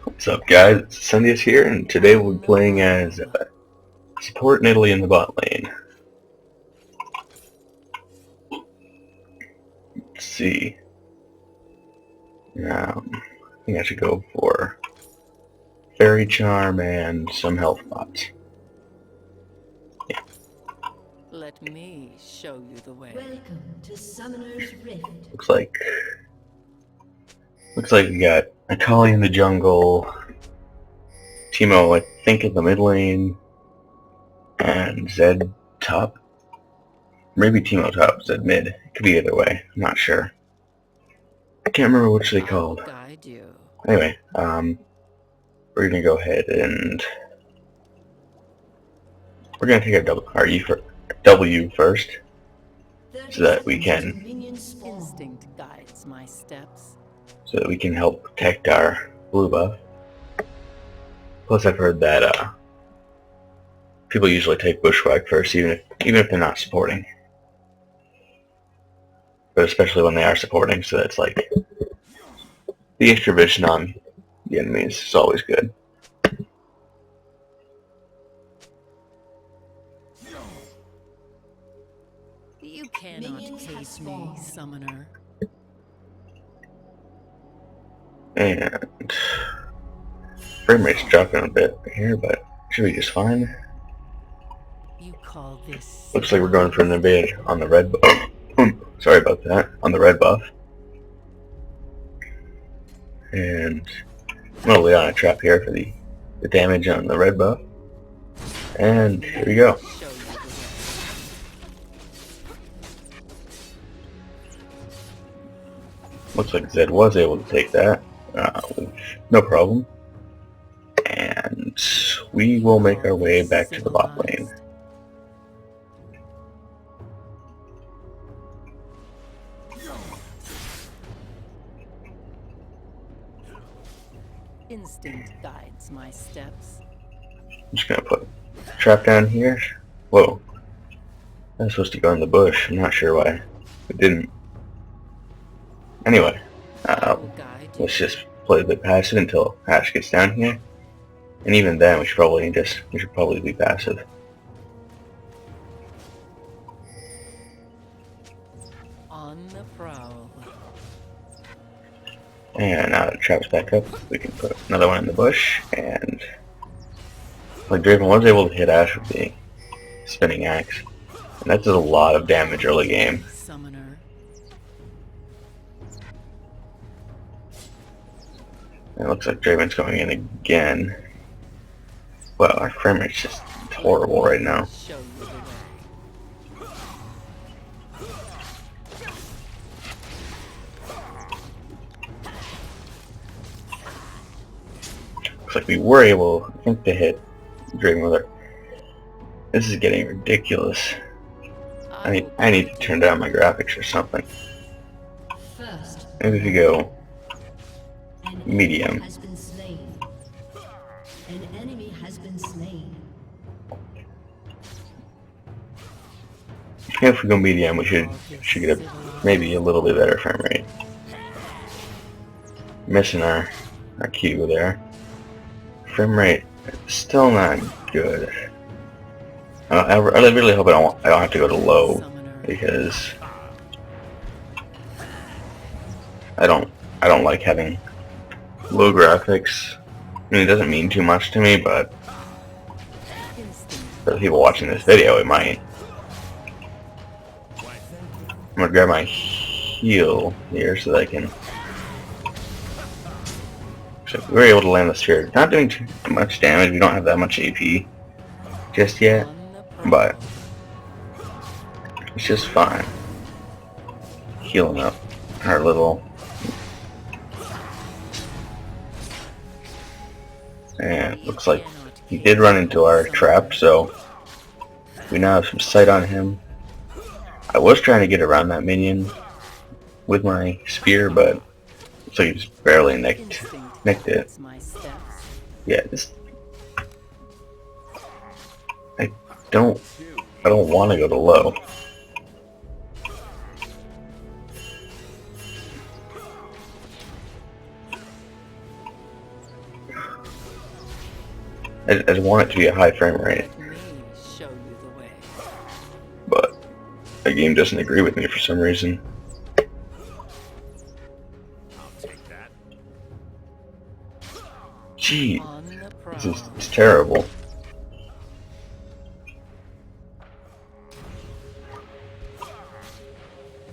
What's up, guys? It's Acendius here, and today we'll be playing as support Nidalee in the bot lane. Let's see. I think I should go for Fairy Charm and some health pots. Yeah. Let me show you the way. Welcome to Summoner's Rift. Looks like we got Akali in the jungle, Teemo, I think, in the mid lane, and Zed top. Maybe Teemo top, Zed mid. It could be either way. I'm not sure. I can't remember which they called. Guide you. Anyway, we're gonna go ahead and we're gonna take our W first, so that we can Instinct guides my steps. help protect our blue buff. Plus, I've heard that people usually take Bushwhack first, even if they're not supporting, but especially when they are supporting. So that's like the extra vision on the enemies is always good. You cannot case me, summoner. And frame rate's dropping a bit here, but should be just fine. You call this? Looks like we're going for an invade on the red buff. Sorry about that. On the red buff. And I'm going to lay on a trap here for the damage on the red buff. And here we go. Show you the way. Looks like Zed was able to take that. No problem. And we will make our way back to the bot lane. Instinct guides my steps. I'm just gonna put a trap down here. Whoa. I was supposed to go in the bush. I'm not sure why it didn't. Anyway, Guide you. let's just play a bit passive until Ash gets down here. And even then, we should probably be passive. On the prowl. And now that the trap's back up, we can put another one in the bush. And like Draven was able to hit Ash with the spinning axe, and that does a lot of damage early game. Summoner. And it looks like Draven's going in again. Well, our frame rate's just horrible right now. Show you the way. Looks like we were able, I think, to hit Draven with it. This is getting ridiculous. I need to turn down my graphics or something. First, Maybe if we go an medium. enemy has been slain. An enemy has been slain. If we go medium, we should get maybe a little bit better frame rate. Missing our Q there. Frame rate still not good. I really hope I don't have to go to low, Summoner. because I don't like having low graphics. I mean, it doesn't mean too much to me, but Instinct. for the people watching this video, it might. I'm gonna grab my heal here so that I can. So we were able to land the sphere. Not doing too much damage. We don't have that much AP just yet, On the prowl. but it's just fine. Healing up our little. And it looks like he did run into our trap, so we now have some sight on him. I was trying to get around that minion with my spear, but looks like he just barely nicked it. Guides my steps. Yeah, I don't want to go to low. I just want it to be a high frame rate, Let me show you the way. but the game doesn't agree with me for some reason. Gee, On the this is prowl. it's terrible.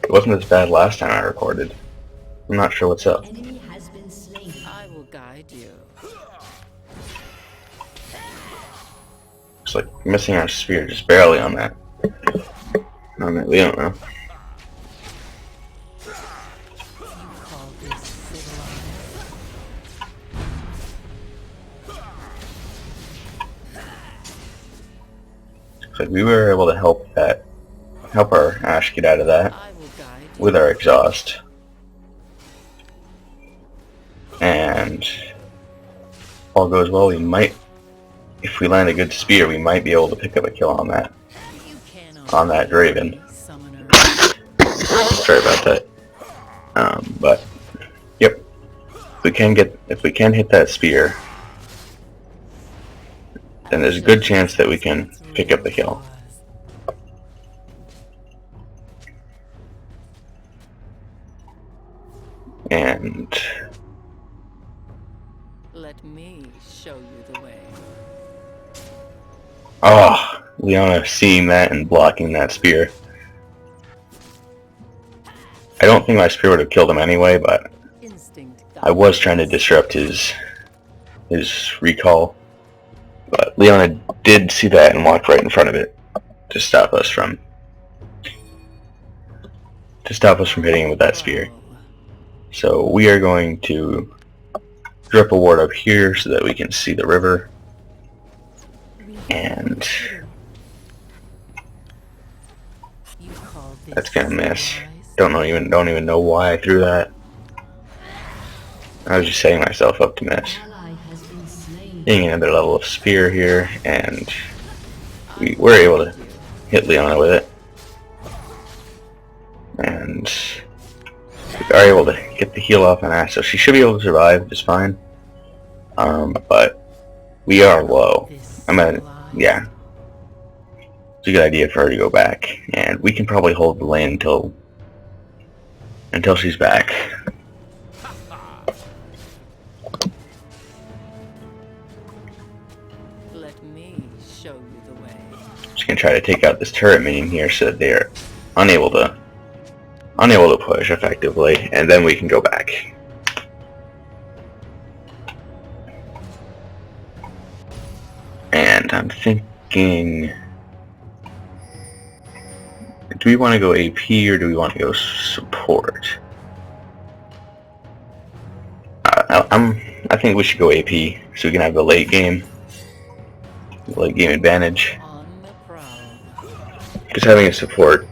It wasn't as bad last time I recorded. I'm not sure what's up. Enemy has been slain. I will guide you. It's like missing our spear just barely on that. We don't know. You call this civilized? It's like we were able to help our Ash get out of that I will guide you. with our exhaust. And if all goes well, we might, if we land a good spear, we might be able to pick up a kill on that You cannot Draven. be summoner. Sorry about that. But yep, if we can hit that spear, then there's a good chance that we can pick up the kill. And Let me show you the way. oh, Leona seeing that and blocking that spear. I don't think my spear would have killed him anyway, but Instinct I was trying to disrupt his recall. But Leona did see that and walked right in front of it to stop us from hitting him with that spear. So we are going to drop a ward up here so that we can see the river. And You call this that's gonna miss. civilized? Don't even know why I threw that. I was just setting myself up to miss. Ally has been slain. Getting another level of spear here, and we were able to hit Leona with it. And we are able to get the heal off on Ash, so she should be able to survive just fine. But we are low. This Yeah. It's a good idea for her to go back, and we can probably hold the lane until she's back. Let me show you the way. Just gonna try to take out this turret minion here so that they are unable to push effectively, and then we can go back. And I'm thinking, do we want to go AP or do we want to go support? I think we should go AP so we can have the late game advantage. On the prowl. Because having a support,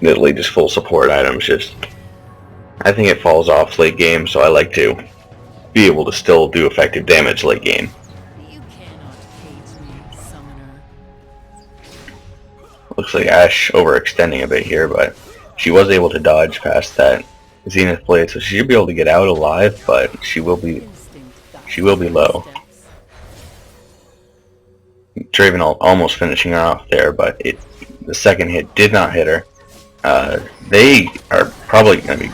literally just full support items, I think it falls off late game, so I like to be able to still do effective damage late game. You cannot hate me, summoner. Looks like Ash overextending a bit here, but she was able to dodge past that Zenith Blade, so she should be able to get out alive, but she will be low. Draven almost finishing her off there, but the second hit did not hit her. They are probably going to be...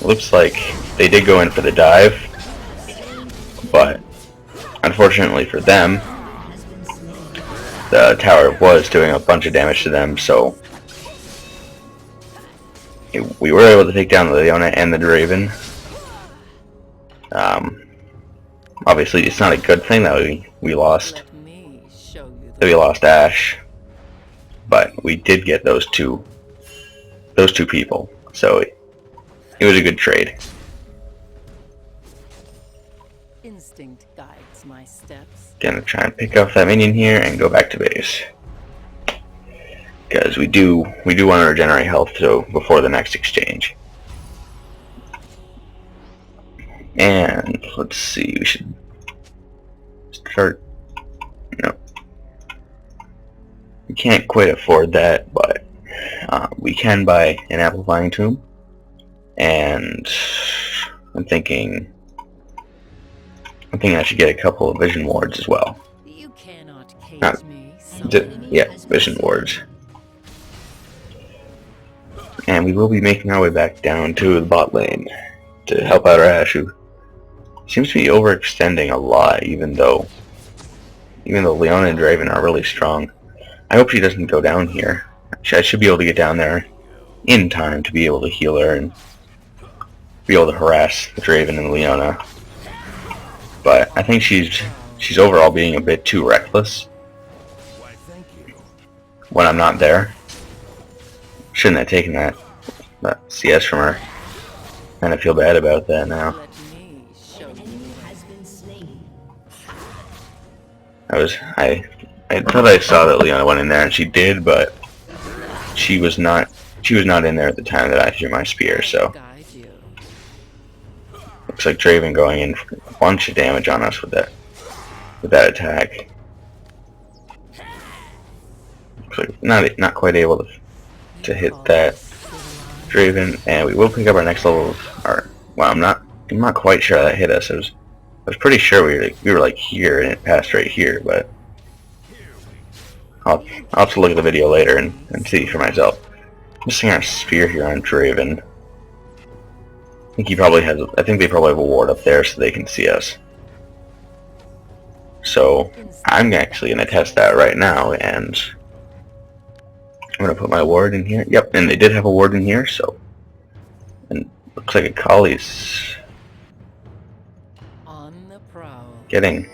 Looks like they did go in for the dive, but unfortunately for them, the tower was doing a bunch of damage to them, so we were able to take down the Leona and the Draven. Obviously, it's not a good thing that we lost. Let me show you That the we lost Ash, but we did get those two people, so it was a good trade. instinct guides my steps. Gonna try and pick off that minion here and go back to base, because we do want to regenerate health so before the next exchange. And let's see, we should start. No, we can't quite afford that, but we can buy an amplifying tomb, and I'm thinking I should get a couple of vision wards as well. You cannot Not- cage me, Yeah, vision wards. And we will be making our way back down to the bot lane to help out our Ashe, who seems to be overextending a lot, even though Leona and Draven are really strong. I hope she doesn't go down here. I should be able to get down there in time to be able to heal her and be able to harass Draven and Leona. But I think she's overall being a bit too reckless when I'm not there. Shouldn't have taken that CS from her. Kind of feel bad about that now. Let me show An you. enemy has been slain. I thought I saw that Leona went in there, and she did, but she was not in there at the time that I threw my spear. So Guide you. looks like Draven going in for a bunch of damage on us with that attack. Looks like not quite able to hit that Draven, and we will pick up our next level of our. Well, I'm not quite sure that hit us. I was pretty sure we were like here and it passed right here, but I'll have to look at the video later and see for myself. Missing our spear here on Draven. I think they probably have a ward up there so they can see us. So I'm actually gonna test that right now, and I'm gonna put my ward in here. Yep, and they did have a ward in here, so. And looks like Akali's On the prowl. getting.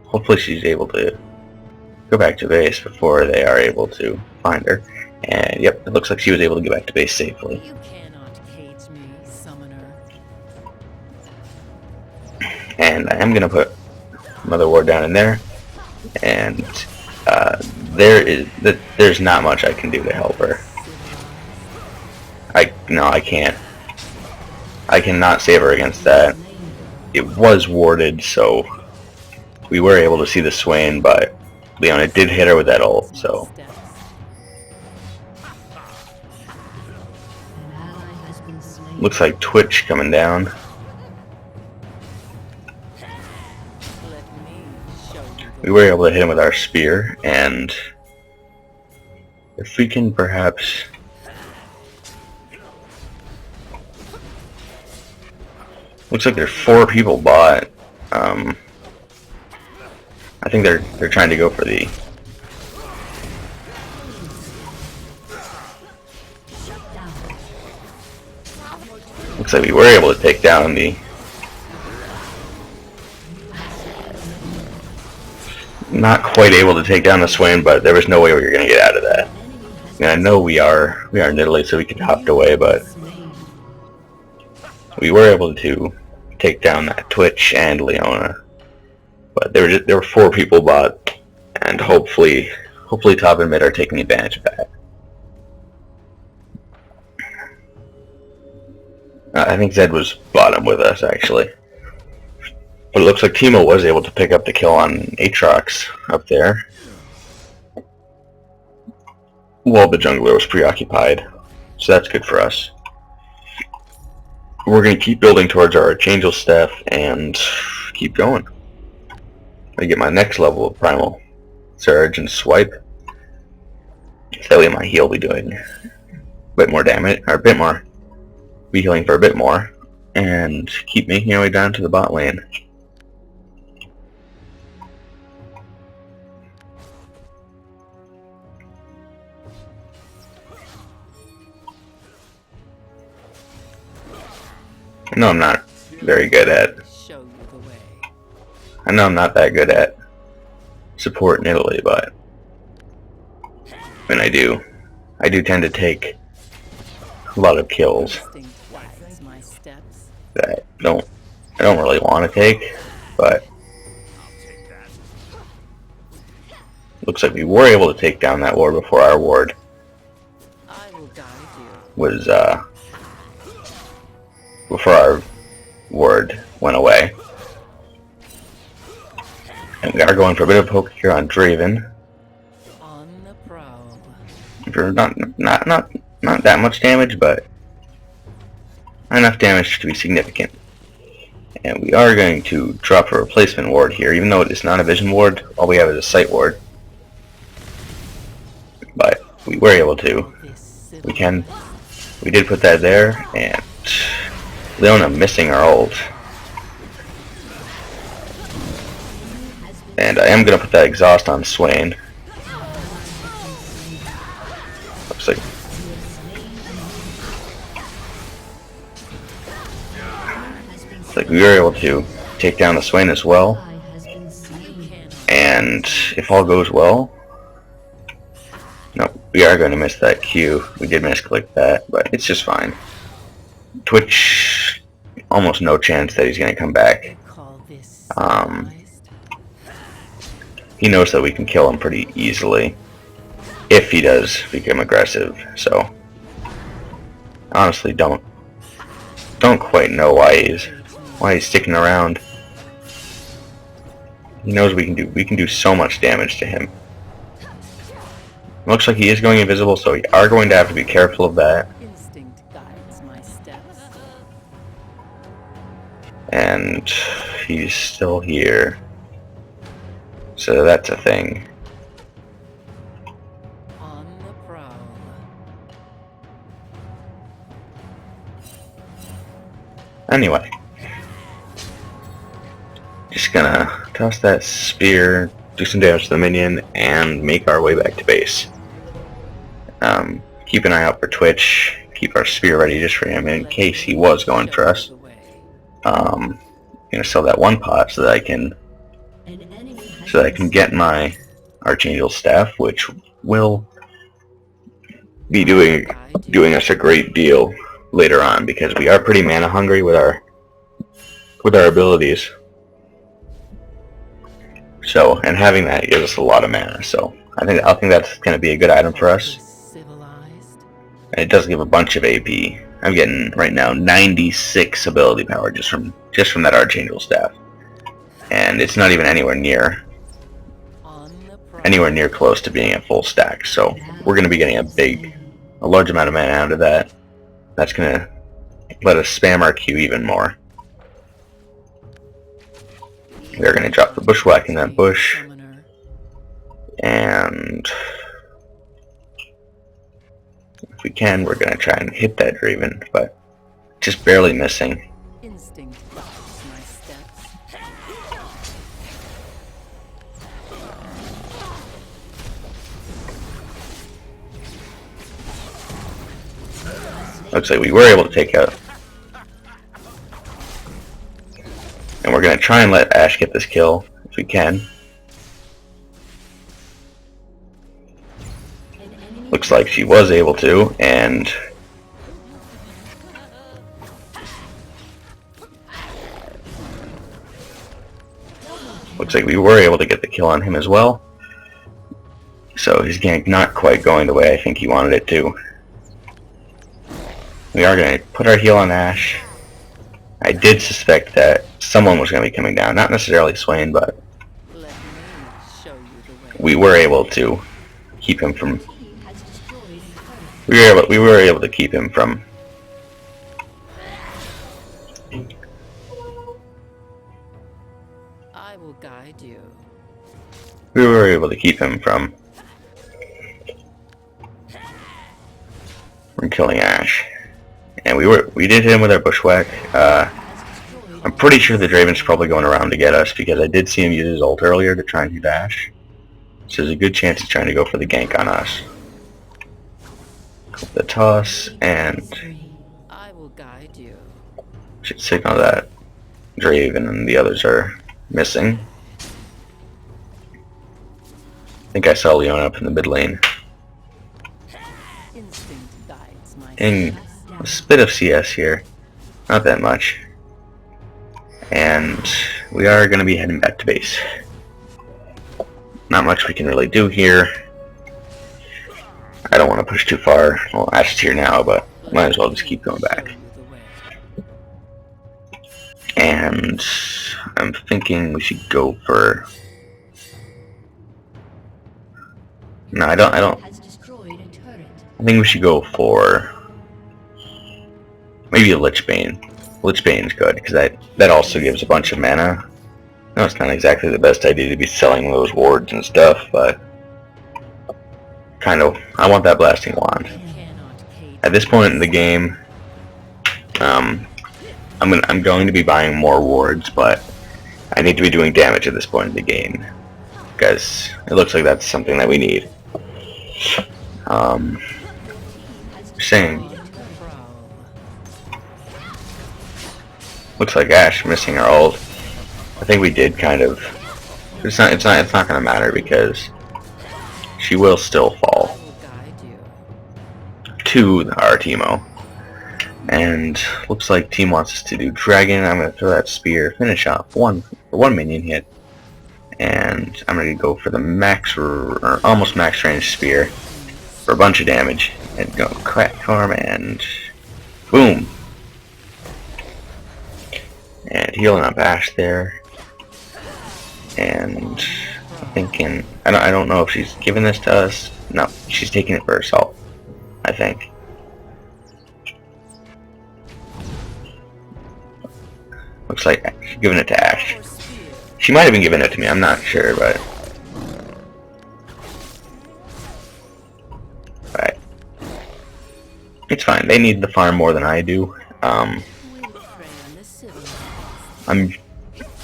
Hopefully she's able to go back to base before they are able to find her. And yep, it looks like she was able to get back to base safely. You cannot cage me, summoner. And I am going to put another ward down in there. And there's not much I can do to help her. No, I can't. I cannot save her against that. It was warded, so we were able to see the Swain, but Leona did hit her with that ult, so Steps. An ally has been slain. looks like Twitch coming down. Let me show you We the were able to hit him with our spear, and if we can perhaps. Looks like there's 4 people bot. I think they're trying to go for the. Looks like we were able to take down the. Not quite able to take down the Swain, but there was no way we were going to get out of that. And I know we are Nidalee, so we could hopped away, but we were able to take down that Twitch and Leona. But there were 4 people bot, and hopefully top and mid are taking advantage of that. I think Zed was bottom with us actually, but it looks like Timo was able to pick up the kill on Aatrox up there, while the jungler was preoccupied. So that's good for us. We're going to keep building towards our Archangel staff and keep going. I get my next level of Primal Surge and Swipe. So that way my heal will be doing a bit more damage, or a bit more. Be healing for a bit more, and keep making our way down to the bot lane. I know I'm not very good at. show you the way. I know I'm not that good at support in Italy, but when I do tend to take a lot of kills Instinct guides my steps. that I don't really want to take, but looks like we were able to take down that ward before our ward I will guide you. was before our ward went away. And we are going for a bit of poke here on Draven. On the prowl. For not that much damage, but enough damage to be significant. And we are going to drop a replacement ward here, even though it is not a vision ward. All we have is a sight ward. But we were able to. We did put that there, and Leona missing our ult. And I am going to put that exhaust on Swain. Looks like we were able to take down the Swain as well. And if all goes well... No, we are going to miss that Q. We did misclick that, but it's just fine. Twitch, almost no chance that he's going to come back. He knows that we can kill him pretty easily if he does become aggressive. So, honestly, don't quite know why he's sticking around. He knows we can do so much damage to him. Looks like he is going invisible, so we are going to have to be careful of that. Instinct guides my steps. And he's still here. So that's a thing. On the prowl. Anyway. Just gonna toss that spear, do some damage to the minion, and make our way back to base. Keep an eye out for Twitch. Keep our spear ready just for him in case he was going for us. Gonna sell that one pot so that I can get my Archangel staff, which will be doing us a great deal later on because we are pretty mana hungry with our abilities. So, and having that gives us a lot of mana. So, I think that's going to be a good item for us. And it does give a bunch of AP. I'm getting right now 96 ability power just from that Archangel staff, and it's not even anywhere near close to being at full stack. So we're going to be getting a large amount of mana out of that. That's going to let us spam our Q even more. We're going to drop the bushwhack in that bush, and if we can, we're going to try and hit that Draven, but just barely missing. Instinct guides my steps. Looks like we were able to take out. And we're going to try and let Ashe get this kill if we can. Looks like she was able to, and looks like we were able to get the kill on him as well. So his gank not quite going the way I think he wanted it to. We are going to put our heal on Ashe. I did suspect that someone was going to be coming down, not necessarily Swain, but we were able to keep him from. We were able to keep him from. I will guide you. We were able to keep him from killing Ashe, and we did hit him with our bushwhack. I'm pretty sure the Draven's probably going around to get us because I did see him use his ult earlier to try and hit Ashe. So there's a good chance he's trying to go for the gank on us. The toss, and I will guide you. Should signal that Draven and the others are missing. I think I saw Leona up in the mid lane. Instinct guides my Getting a bit of CS here, not that much. And we are going to be heading back to base. Not much we can really do here. I don't want to push too far. Well, Ashe's here now, but might as well just keep going back. And I'm thinking we should go for. No, I don't. I think we should go for Maybe a Lichbane. Lichbane's good, because that also gives a bunch of mana. No, it's not exactly the best idea to be selling those wards and stuff, but kind of, I want that Blasting Wand. At this point in the game, I'm going to be buying more wards, but I need to be doing damage at this point in the game, because it looks like that's something that we need. Saying, looks like Ash missing her ult. I think we did kind of. It's not going to matter because she will still fall to our Teemo. And looks like team wants us to do Dragon. I'm going to throw that spear, finish off one minion hit, and I'm going to go for the max or almost max range spear for a bunch of damage, and go crack farm and boom. And healing up Ash there. And I'm thinking, I don't know if she's giving this to us. No, she's taking it for herself, I think. Looks like she's giving it to Ash. She might have been giving it to me, I'm not sure, but... Right. It's fine, they need the farm more than I do.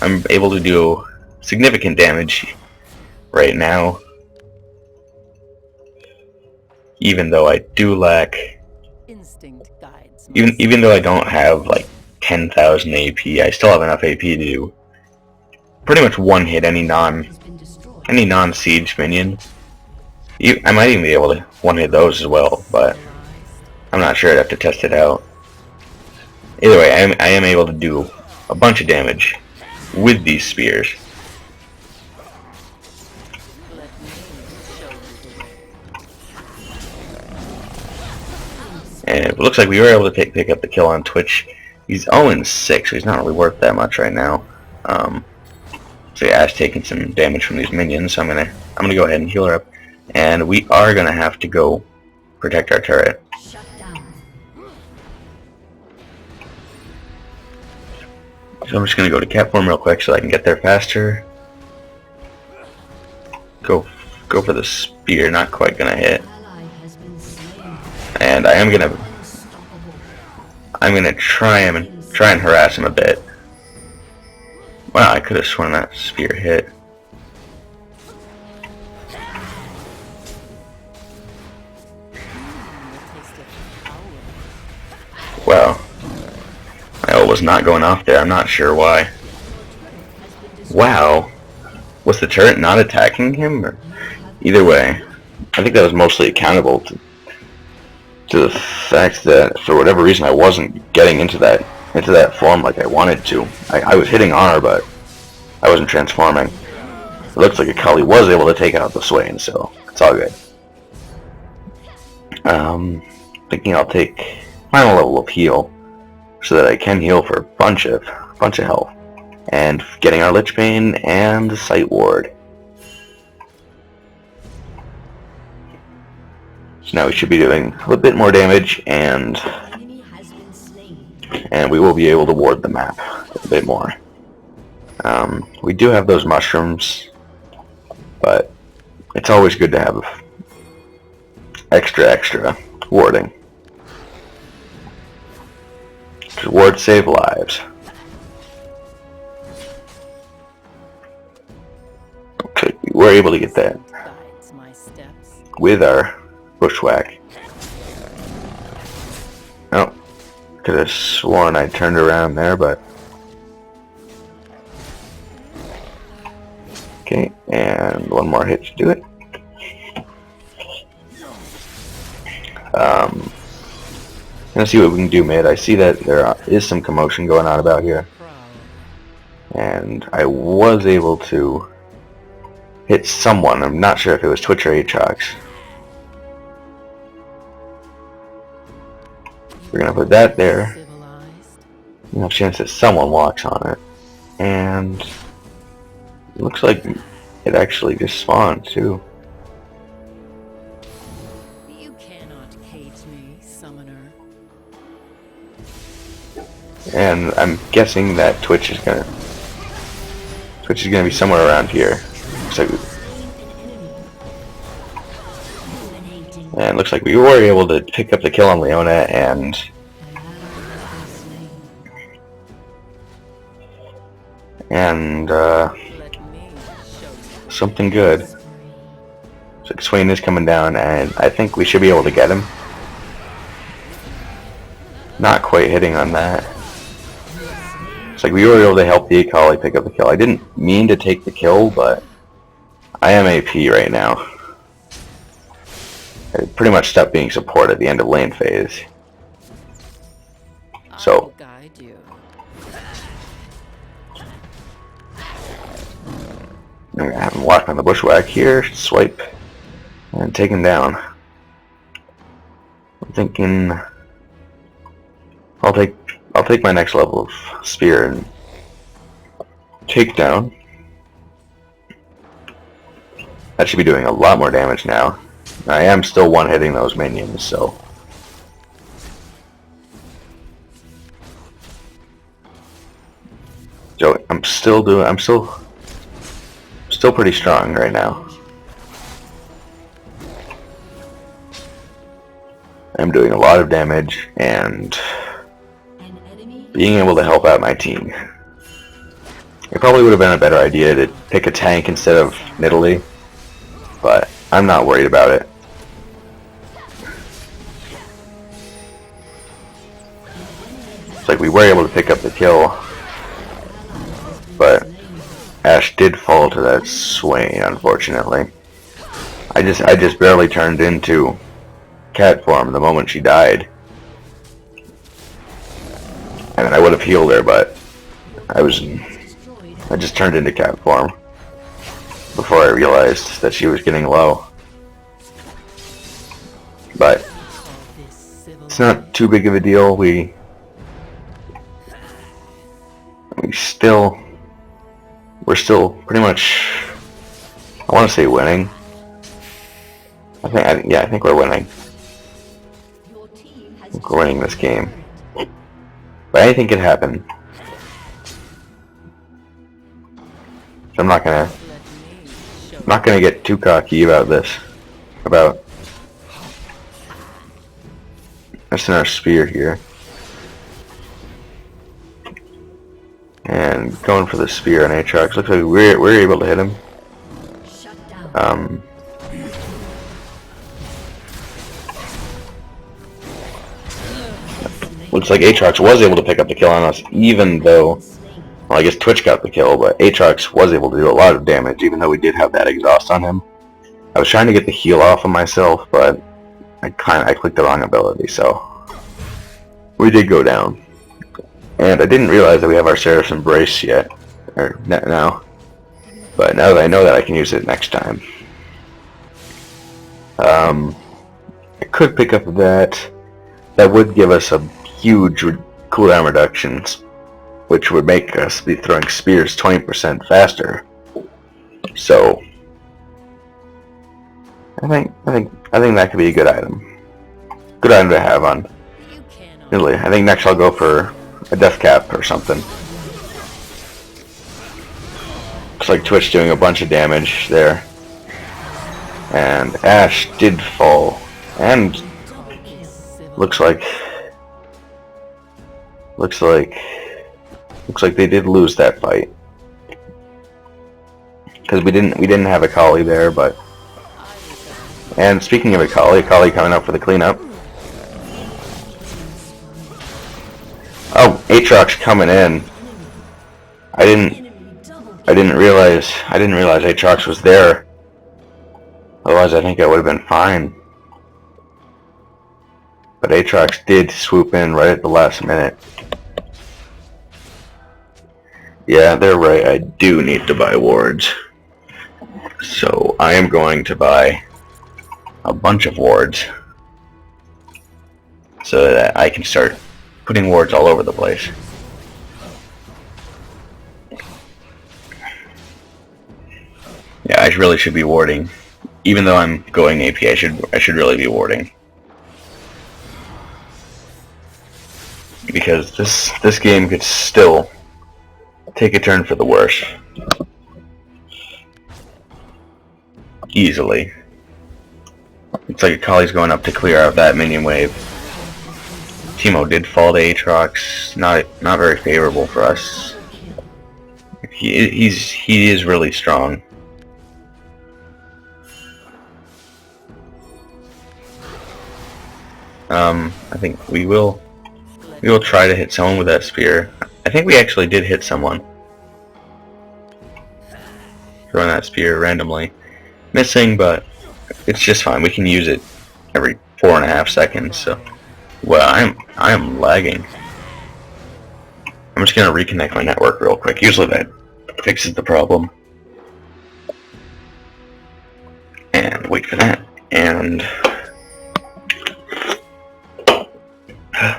I'm able to do significant damage right now, even though I do lack, even though I don't have like 10,000 AP, I still have enough AP to do pretty much one hit any non-siege minion. I might even be able to one hit those as well, but I'm not sure. I'd have to test it out. Either way, I am able to do a bunch of damage with these spears. And it looks like we were able to pick up the kill on Twitch. He's 0-6, so he's not really worth that much right now. So yeah, Ash taking some damage from these minions, so I'm gonna go ahead and heal her up. And we are gonna have to go protect our turret. So I'm just gonna go to cat form real quick so I can get there faster. Go for the spear, not quite gonna hit. And I'm gonna try and harass him a bit. Wow, I could have sworn that spear hit. Wow. My ult was not going off there, I'm not sure why. Wow. Was the turret not attacking him? Or either way, I think that was mostly accountable to the fact that for whatever reason I wasn't getting into that form like I wanted to. I was hitting R, but I wasn't transforming. It looks like Akali was able to take out the Swain, so it's all good. Thinking I'll take final level of heal so that I can heal for a bunch of health, and getting our Lichbane and the Sight Ward. So now we should be doing a little bit more damage, and we will be able to ward the map a bit more. We do have those mushrooms, but it's always good to have extra warding. Because wards save lives. Okay, we were able to get that with our bushwhack. Oh, could have sworn I turned around there, but okay, and one more hit to do it. Let's see what we can do mid. I see that there is some commotion going on about here, and I was able to hit someone. I'm not sure if it was Twitch or Aatrox. We're gonna put that there. You have a chance that someone walks on it, and it looks like it actually just spawned too. You cannot cage me, summoner. And I'm guessing that Twitch is gonna be somewhere around here. And it looks like we were able to pick up the kill on Leona and something good. So Swain is coming down, and I think we should be able to get him. Not quite hitting on that. It's like we were able to help the Akali pick up the kill. I didn't mean to take the kill, but I am AP right now. I pretty much stopped being support at the end of lane phase. So I'm gonna have him walk on the bushwhack here, swipe, and take him down. I'm thinking I'll take my next level of spear and take down. That should be doing a lot more damage now. I am still one-hitting those minions, so I'm still pretty strong right now. I'm doing a lot of damage and being able to help out my team. It probably would have been a better idea to pick a tank instead of Nidalee, but I'm not worried about it. It's like we were able to pick up the kill, but Ashe did fall to that Swain, unfortunately. I just barely turned into cat form the moment she died. I mean, I would have healed her, but I just turned into cat form before I realized that she was getting low. But it's not too big of a deal. We're still pretty much, I want to say winning. I think we're winning. I think we're winning this game. But anything can happen. So I'm not gonna get too cocky about this. About missing our spear here. And going for the spear on Aatrox. Looks like we're able to hit him. Looks like Aatrox was able to pick up the kill on us, even though, well, I guess Twitch got the kill, but Aatrox was able to do a lot of damage, even though we did have that exhaust on him. I was trying to get the heal off of myself, but I clicked the wrong ability, so we did go down. And I didn't realize that we have our Seraph's Embrace yet, or now. But now that I know that, I can use it next time. I could pick up that. That would give us a huge cooldown reductions, which would make us be throwing spears 20% faster. So I think that could be a good item. Good item to have on Nidalee. I think next I'll go for a death cap or something. Looks like Twitch doing a bunch of damage there. And Ashe did fall. And looks like they did lose that fight. Because we didn't have Akali there, but, and speaking of Akali coming up for the cleanup. Oh, Aatrox coming in. I didn't realize Aatrox was there. Otherwise I think I would have been fine. But Aatrox did swoop in right at the last minute. Yeah, they're right, I do need to buy wards. So I am going to buy a bunch of wards so that I can start putting wards all over the place. Yeah, I really should be warding. Even though I'm going AP, I should really be warding. because this game could still take a turn for the worse. Easily. Looks like Akali's going up to clear out that minion wave. Teemo did fall to Aatrox. Not very favorable for us. He is really strong. I think we will try to hit someone with that spear. I think we actually did hit someone. Throwing that spear randomly. Missing, but it's just fine. We can use it every 4.5 seconds, so... Well, I am lagging. I'm just gonna reconnect my network real quick. Usually that fixes the problem. And wait for that. And...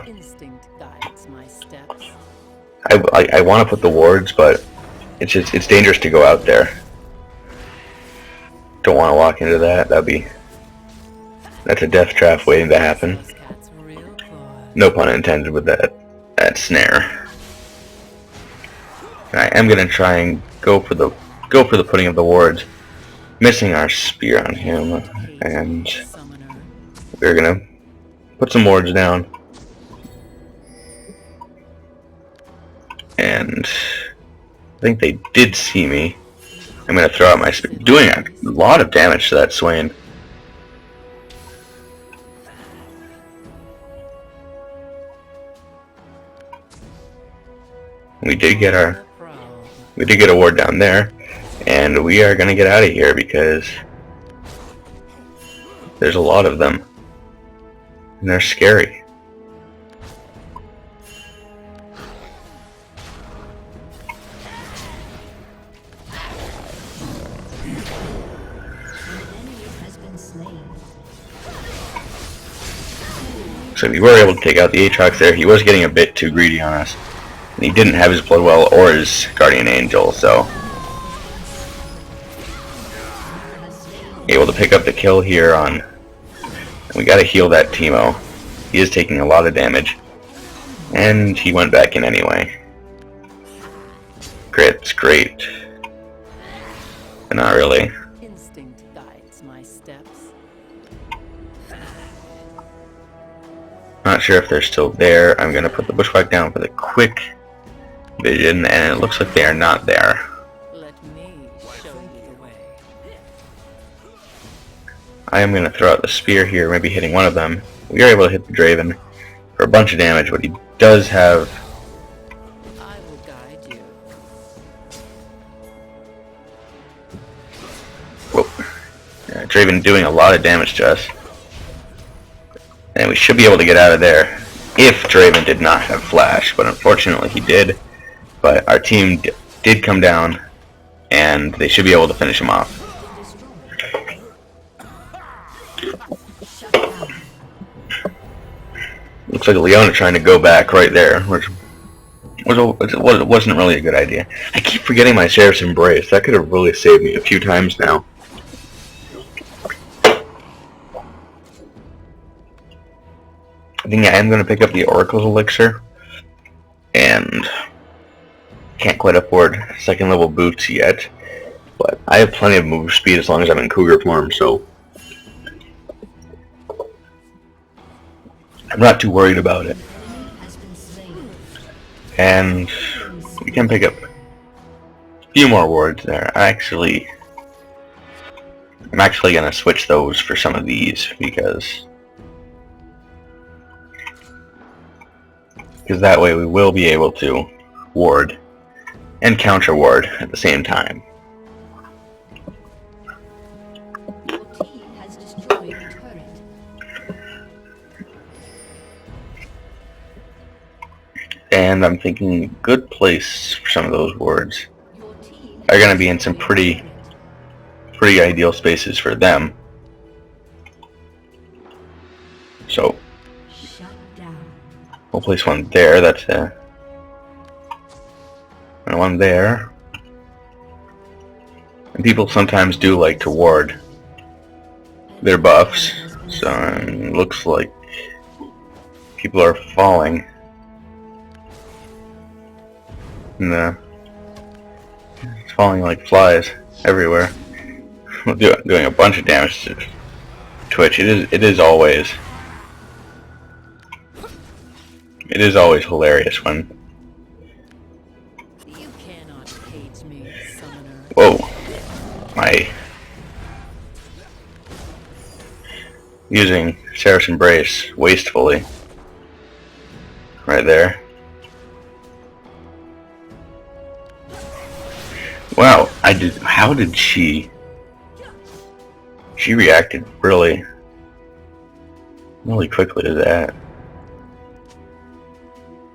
Instinct guides my steps. I want to put the wards, but it's dangerous to go out there. Don't want to walk into that. That's a death trap waiting to happen. No pun intended with that snare. I am gonna try and go for the putting of the wards, missing our spear on him, and we're gonna put some wards down. And I think they did see me. I'm gonna throw out my spear, doing a lot of damage to that Swain. We did get a ward down there, and we are gonna get out of here because there's a lot of them, and they're scary. So we were able to take out the Aatrox there. He was getting a bit too greedy on us. And he didn't have his Bloodwell or his Guardian Angel, so... able to pick up the kill here on... And we gotta heal that Teemo. He is taking a lot of damage. And he went back in anyway. Crit's great. But not really. Instinct guides my steps. Not sure if they're still there. I'm gonna put the bushwhack down for the quick vision, and it looks like they are not there. Let me show you the way. I am gonna throw out the spear here, maybe hitting one of them. We are able to hit the Draven for a bunch of damage, but he does have... I will guide you. Whoa. Yeah, Draven doing a lot of damage to us. And we should be able to get out of there if Draven did not have Flash, but unfortunately he did. But our team did come down, and they should be able to finish him off. Looks like Leona trying to go back right there, which wasn't really a good idea. I keep forgetting my Sheriff's Embrace. That could have really saved me a few times now. I think I am going to pick up the Oracle's Elixir, and can't quite afford 2nd level boots yet, but I have plenty of move speed as long as I'm in Cougar form, so I'm not too worried about it. And we can pick up a few more wards there. I'm actually going to switch those for some of these because that way we will be able to ward and counter ward at the same time. Your team has destroyed a turret. And I'm thinking a good place for some of those wards Your team are going to be in some pretty ideal spaces for them. So shut down. we'll place one there. That's and one there. And people sometimes do like to ward their buffs, so it looks like people are falling. And it's falling like flies everywhere. Doing a bunch of damage to Twitch. It is always hilarious when. You cannot cage me, summoner. Whoa, my using Saracen Brace wastefully right there. Wow, how did she reacted really quickly to that.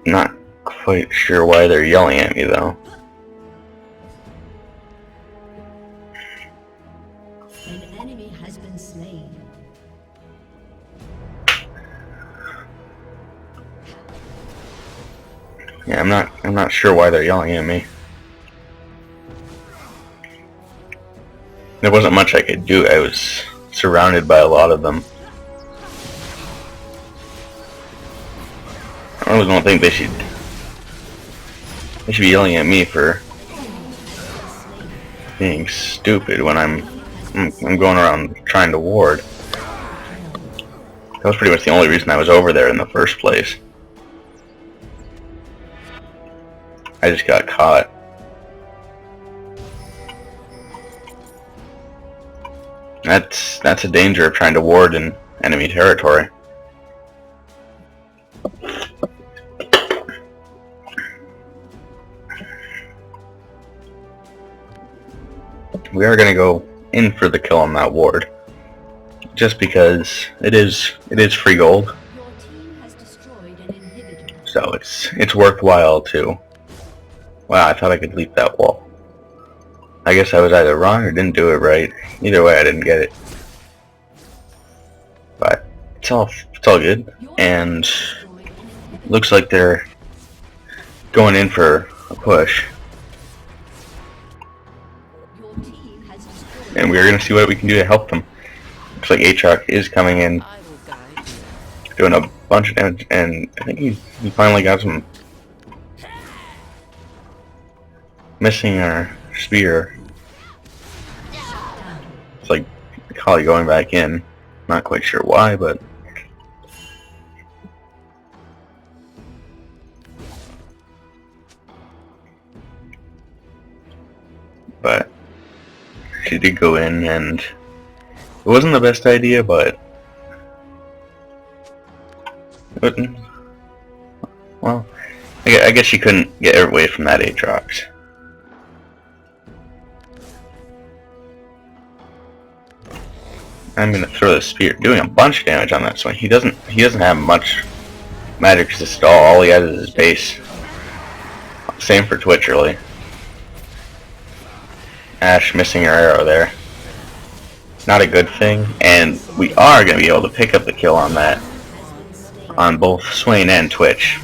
Not quite sure why they're yelling at me though. An enemy has been slain. Yeah, I'm not sure why they're yelling at me. There wasn't much I could do. I was surrounded by a lot of them. I always don't think they should be yelling at me for being stupid when I'm going around trying to ward. That was pretty much the only reason I was over there in the first place. I just got caught. That's a danger of trying to ward in enemy territory. We are going to go in for the kill on that ward, just because it is free gold. Your team has destroyed an inhibitor. So it's worthwhile to. Wow, I thought I could leap that wall. I guess I was either wrong or didn't do it right. Either way, I didn't get it. But it's all good, and looks like they're going in for a push. Your team has destroyed. And we're gonna see what we can do to help them. Looks like Aatrox is coming in, I will guide you. doing a bunch of damage, and I think he finally got some. Missing our spear. It's like Kali going back in. Not quite sure why, but she did go in, and it wasn't the best idea, but well, I guess she couldn't get away from that Aatrox. I'm gonna throw the spear, doing a bunch of damage on that swing. He doesn't have much magic resist at all. All he has is his base. Same for Twitch, really. Ash missing her arrow there. Not a good thing, and we are gonna be able to pick up the kill on that, on both Swain and Twitch,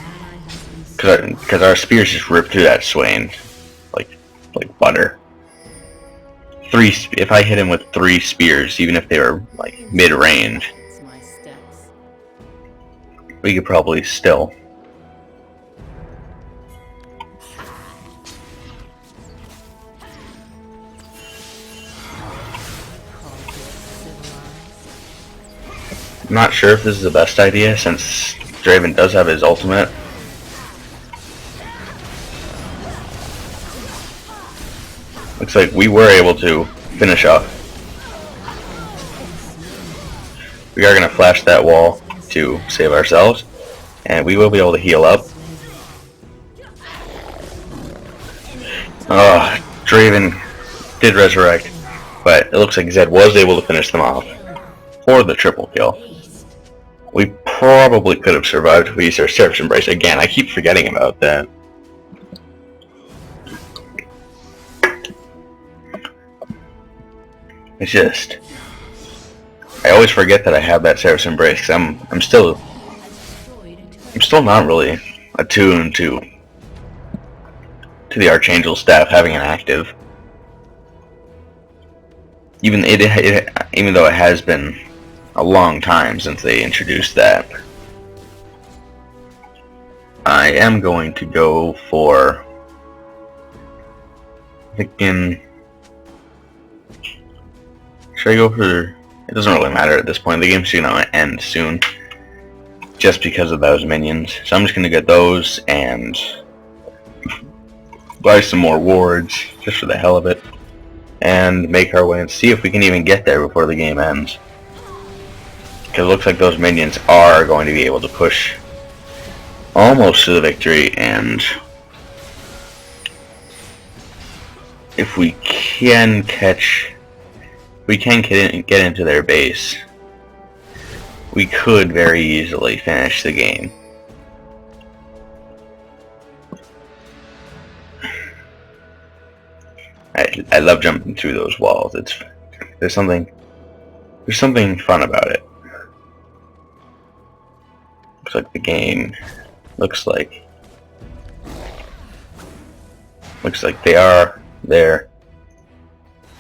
because our spears just ripped through that Swain like butter. If I hit him with 3 spears, even if they were like mid-range, It's my steps. we could probably still. Call this civilized. I'm not sure if this is the best idea, since Draven does have his ultimate. Looks like we were able to finish off. We are going to flash that wall to save ourselves, and we will be able to heal up. Oh, Draven did resurrect, but it looks like Zed was able to finish them off for the triple kill. We probably could have survived if we used our Seraph Embrace again. I keep forgetting about that. It's just, I always forget that I have that Seraph's Embrace, because I'm still not really attuned to the Archangel staff having an active. Even though it has been a long time since they introduced that. I am going to go for Thinking, should I go for? It doesn't really matter at this point. The game's gonna end soon, just because of those minions. So I'm just gonna get those and buy some more wards, just for the hell of it, and make our way and see if we can even get there before the game ends. Because it looks like those minions are going to be able to push almost to the victory, and if we can get into their base, we could very easily finish the game. I love jumping through those walls. There's something fun about it. Looks like the game looks like they are there.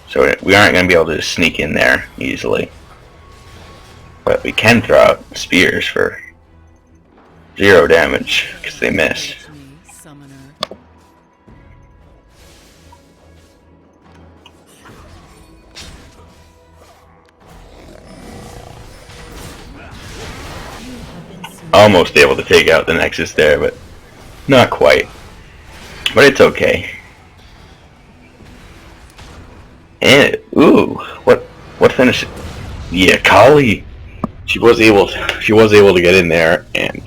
So we aren't going to be able to just sneak in there easily. But we can throw out spears for 0 damage because they miss. Summoner. Almost able to take out the Nexus there, but not quite. But it's okay. And ooh, what finish? Yeah, Kali. She was able to get in there and